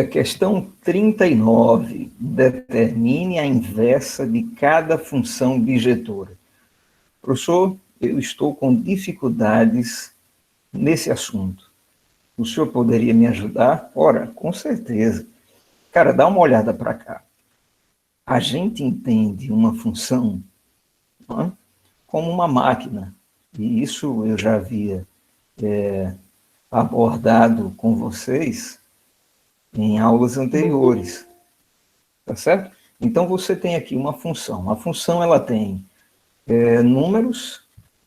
Questão 39. Determine a inversa de cada função bijetora. Professor, eu estou com dificuldades nesse assunto. O senhor poderia me ajudar? Ora, com certeza. Cara, dá uma olhada para cá. A gente entende uma função, não é, como uma máquina. E isso eu já havia abordado com vocês em aulas anteriores, tá certo? Então, você tem aqui uma função. A função, ela tem números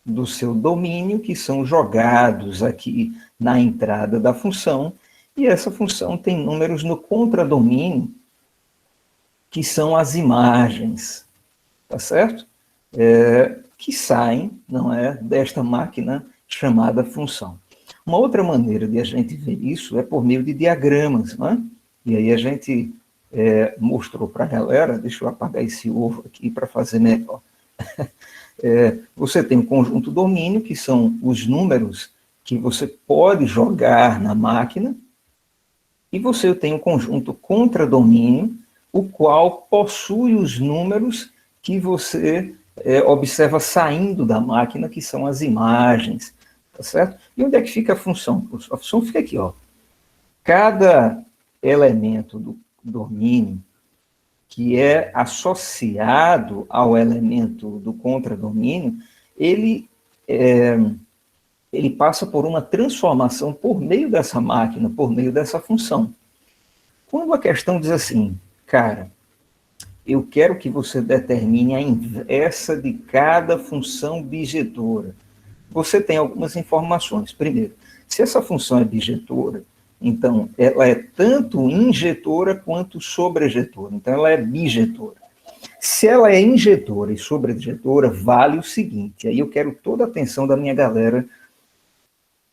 do seu domínio que são jogados aqui na entrada da função, e essa função tem números no contradomínio, que são as imagens, tá certo? Que saem, não é, desta máquina chamada função. Uma outra maneira de a gente ver isso é por meio de diagramas, não é? E aí a gente mostrou para a galera, deixa eu apagar esse ovo aqui para fazer melhor. Você tem um conjunto domínio, que são os números que você pode jogar na máquina, e você tem um conjunto contradomínio, o qual possui os números que você observa saindo da máquina, que são as imagens, tá certo? E onde é que fica a função? A função fica aqui, ó. Cada elemento do domínio que é associado ao elemento do contradomínio, ele passa por uma transformação por meio dessa máquina, por meio dessa função. Quando a questão diz assim, cara, eu quero que você determine a inversa de cada função bijetora, você tem algumas informações. Primeiro, se essa função é bijetora, então ela é tanto injetora quanto sobrejetora. Então ela é bijetora. Se ela é injetora e sobrejetora, vale o seguinte, aí eu quero toda a atenção da minha galera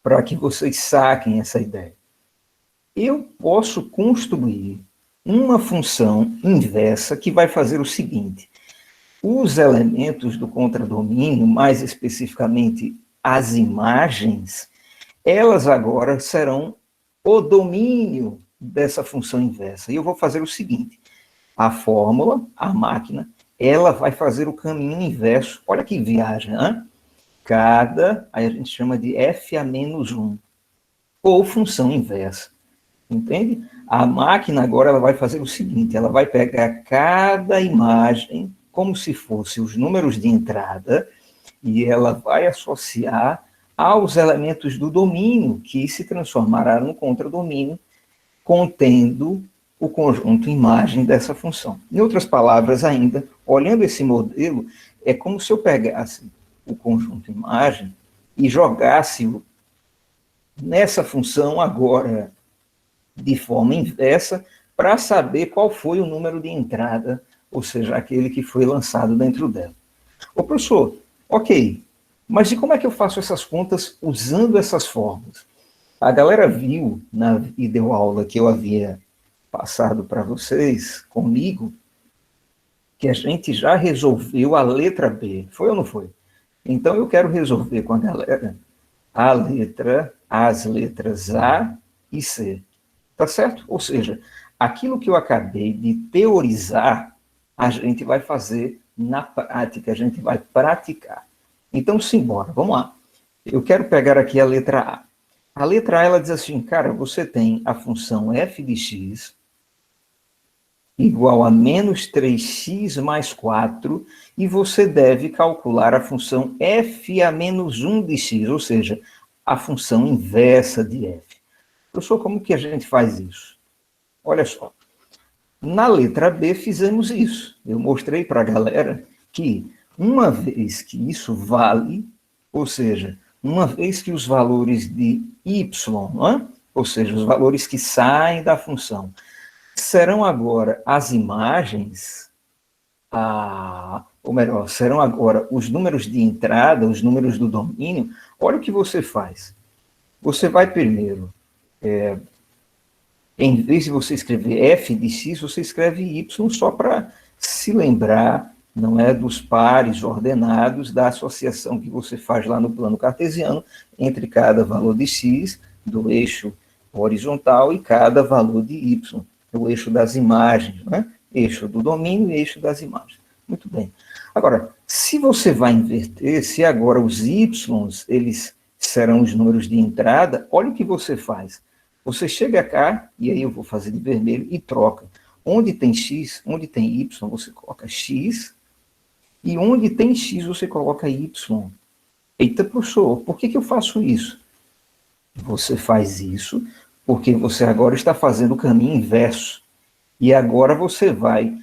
para que vocês saquem essa ideia. Eu posso construir uma função inversa que vai fazer o seguinte: os elementos do contradomínio, mais especificamente as imagens, elas agora serão o domínio dessa função inversa. E eu vou fazer o seguinte: a fórmula, a máquina, ela vai fazer o caminho inverso. Olha que viagem, né? Aí a gente chama de f a menos 1, ou função inversa. Entende? A máquina agora ela vai fazer o seguinte: ela vai pegar cada imagem como se fosse os números de entrada e ela vai associar aos elementos do domínio, que se transformará no contradomínio, contendo o conjunto imagem dessa função. Em outras palavras ainda, olhando esse modelo, é como se eu pegasse o conjunto imagem e jogasse-o nessa função agora de forma inversa, para saber qual foi o número de entrada, ou seja, aquele que foi lançado dentro dela. Ô, professor, ok, mas e como é que eu faço essas contas usando essas fórmulas? A galera viu na videoaula que eu havia passado para vocês, comigo, que a gente já resolveu a letra B. Foi ou não foi? Então eu quero resolver com a galera as letras A e C. Tá certo? Ou seja, aquilo que eu acabei de teorizar, a gente vai fazer na prática, a gente vai praticar. Então, simbora, vamos lá. Eu quero pegar aqui a letra A. A letra A, ela diz assim, cara, você tem a função f de x igual a menos 3x mais 4, e você deve calcular a função f a menos 1 de x, ou seja, a função inversa de f. Professor, como que a gente faz isso? Olha só, na letra B fizemos isso. Eu mostrei para a galera que uma vez que isso vale, ou seja, uma vez que os valores de y, não é? Ou seja, os valores que saem da função, serão agora as imagens, ou melhor, serão agora os números de entrada, os números do domínio. Olha o que você faz. Você vai primeiro, em vez de você escrever f de x, você escreve y só para se lembrar, não é, dos pares ordenados da associação que você faz lá no plano cartesiano entre cada valor de x do eixo horizontal e cada valor de y, o eixo das imagens, né? Eixo do domínio e eixo das imagens. Muito bem. Agora, se você vai inverter, se agora os y's, eles serão os números de entrada, olha o que você faz. Você chega cá, e aí eu vou fazer de vermelho, e troca. Onde tem x, onde tem y, você coloca x, e onde tem x, você coloca y. Eita, professor, por que eu faço isso? Você faz isso porque você agora está fazendo o caminho inverso. E agora você vai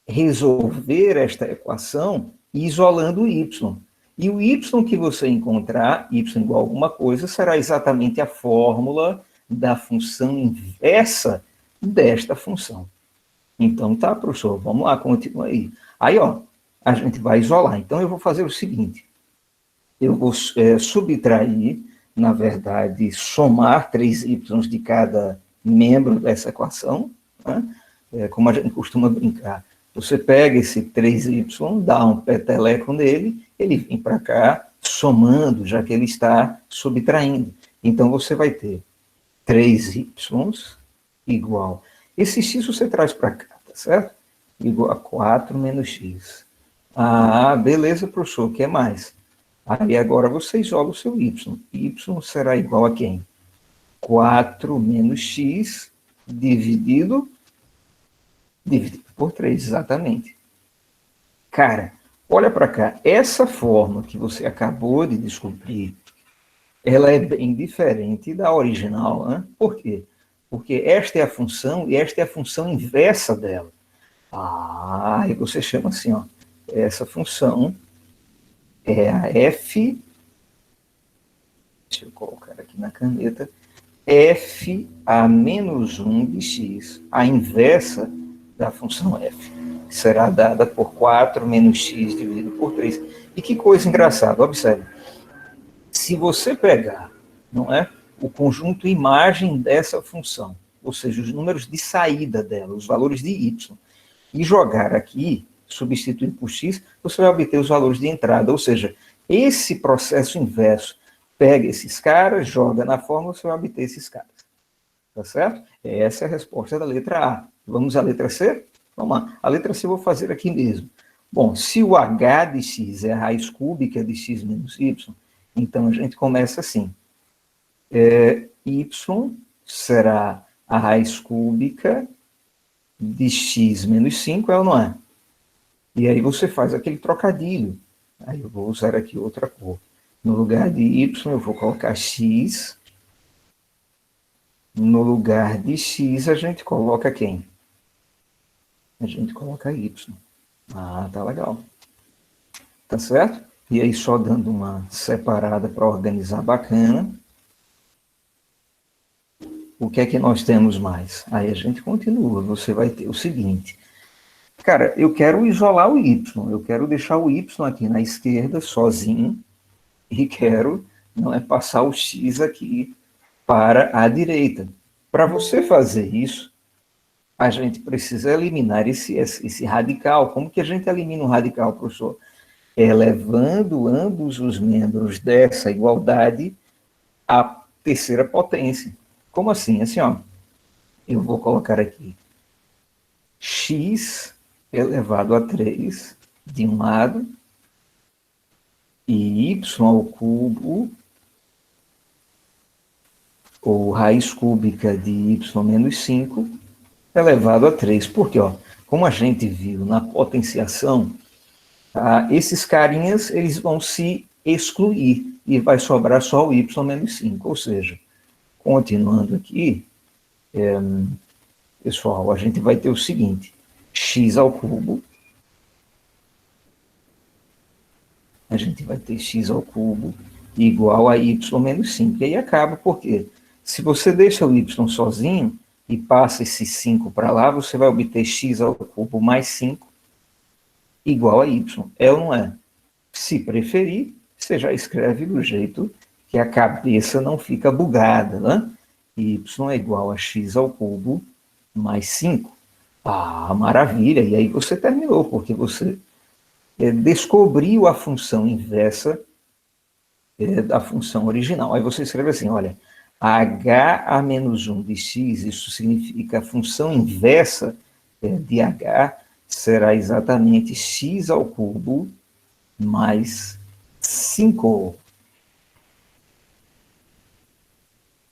resolver esta equação isolando o y. E o y que você encontrar, y igual a alguma coisa, será exatamente a fórmula da função inversa desta função. Então, tá, professor, vamos lá, continua aí. Aí, ó, a gente vai isolar. Então, eu vou fazer o seguinte. Eu vou subtrair, na verdade, somar 3y de cada membro dessa equação, né? Como a gente costuma brincar. Você pega esse 3y, dá um peteleco nele, ele vem para cá, somando, já que ele está subtraindo. Então, você vai ter 3y igual... Esse x você traz para cá, tá certo? Igual a 4 menos x. Ah, beleza, professor, o que mais? Aí agora você isola o seu y. Y será igual a quem? 4 menos x dividido por 3, exatamente. Cara, olha para cá. Essa forma que você acabou de descobrir, ela é bem diferente da original, né? Por quê? Porque esta é a função e esta é a função inversa dela. Ah, e você chama assim, ó. Essa função é a f, deixa eu colocar aqui na caneta, f a menos 1 de x, a inversa da função f, que será dada por 4 menos x dividido por 3. E que coisa engraçada, observe. Se você pegar, não é, o conjunto imagem dessa função, ou seja, os números de saída dela, os valores de y, e jogar aqui, substituir por x, você vai obter os valores de entrada, ou seja, esse processo inverso, pega esses caras, joga na fórmula, você vai obter esses caras. Tá certo? Essa é a resposta da letra A. Vamos à letra C? Vamos lá. A letra C eu vou fazer aqui mesmo. Bom, se o h de x é a raiz cúbica de x menos y, então a gente começa assim. Y será a raiz cúbica de x menos 5, é ou não é? E aí você faz aquele trocadilho. Aí eu vou usar aqui outra cor. No lugar de y, eu vou colocar x. No lugar de x, a gente coloca quem? A gente coloca y. Ah, tá legal. Tá certo? E aí, só dando uma separada para organizar bacana. O que é que nós temos mais? Aí a gente continua. Você vai ter o seguinte. Cara, eu quero isolar o y. Eu quero deixar o y aqui na esquerda, sozinho. E quero, não é, passar o x aqui para a direita. Para você fazer isso, a gente precisa eliminar esse radical. Como que a gente elimina um radical, professor? Elevando ambos os membros dessa igualdade à terceira potência. Como assim? Assim, ó, eu vou colocar aqui x elevado a 3 de um lado e y ao cubo, ou raiz cúbica de y menos 5 elevado a 3. Porque, ó, como a gente viu na potenciação, esses carinhas eles vão se excluir e vai sobrar só o y menos 5. Ou seja, continuando aqui, pessoal, a gente vai ter o seguinte, x ao cubo, a gente vai ter x ao cubo igual a y menos 5. E aí acaba, porque se você deixa o y sozinho e passa esse 5 para lá, você vai obter x ao cubo mais 5 igual a y. É ou não é? Se preferir, você já escreve do jeito que a cabeça não fica bugada, né? Y é igual a x ao cubo mais 5. Ah, maravilha! E aí você terminou, porque você descobriu a função inversa da função original. Aí você escreve assim, olha, h a menos 1 de x, isso significa a função inversa de h, será exatamente x ao cubo mais 5.